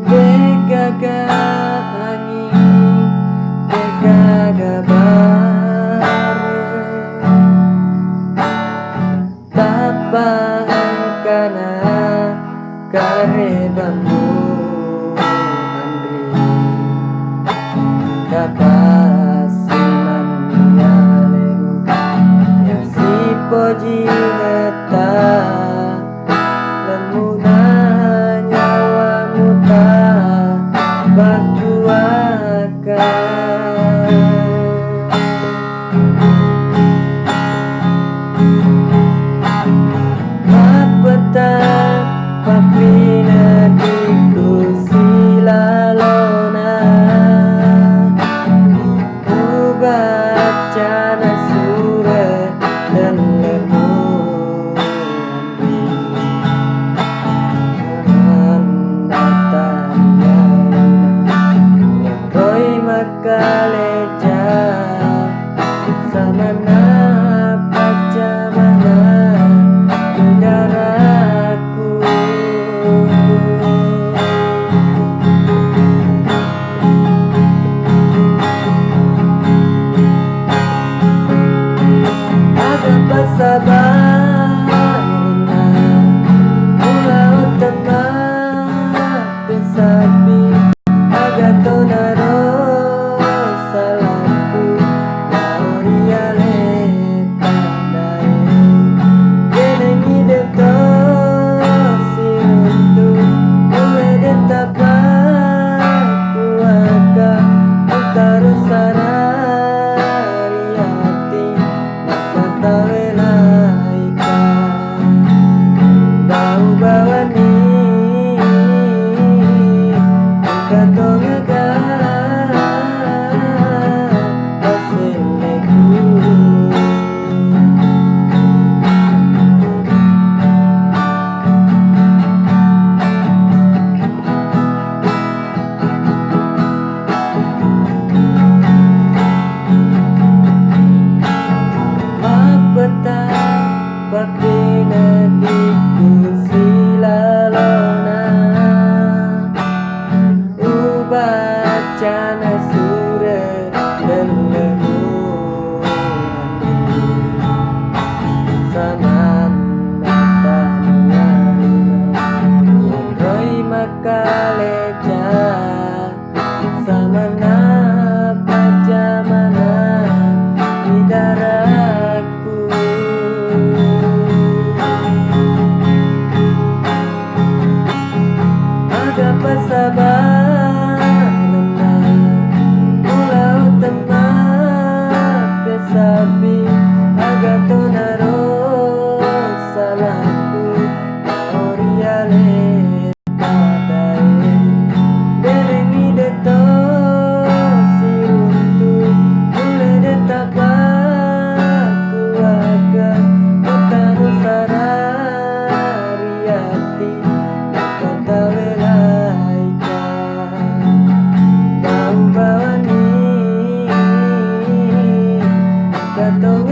Degaga angin, degaga bareng tapang kana karebamu Andri kapasiman yalemu yang si poji ngeta lemuna nyawamu tak bakuakan mapetang papina diku silalona ku baca surat dan lemu kaleja samana pacamana udaraku ada pasabarna pulau teman besapi agak tonaro papina diku silalona ubacana surat dan lemu saman matanya Roy makaleja samana pacamana idaraku pasabarna pulau teman besapi agak tonaro salahku oriale tadai derengi deto siruntu mulai detapaku akan utanu sarariati kota bawani kata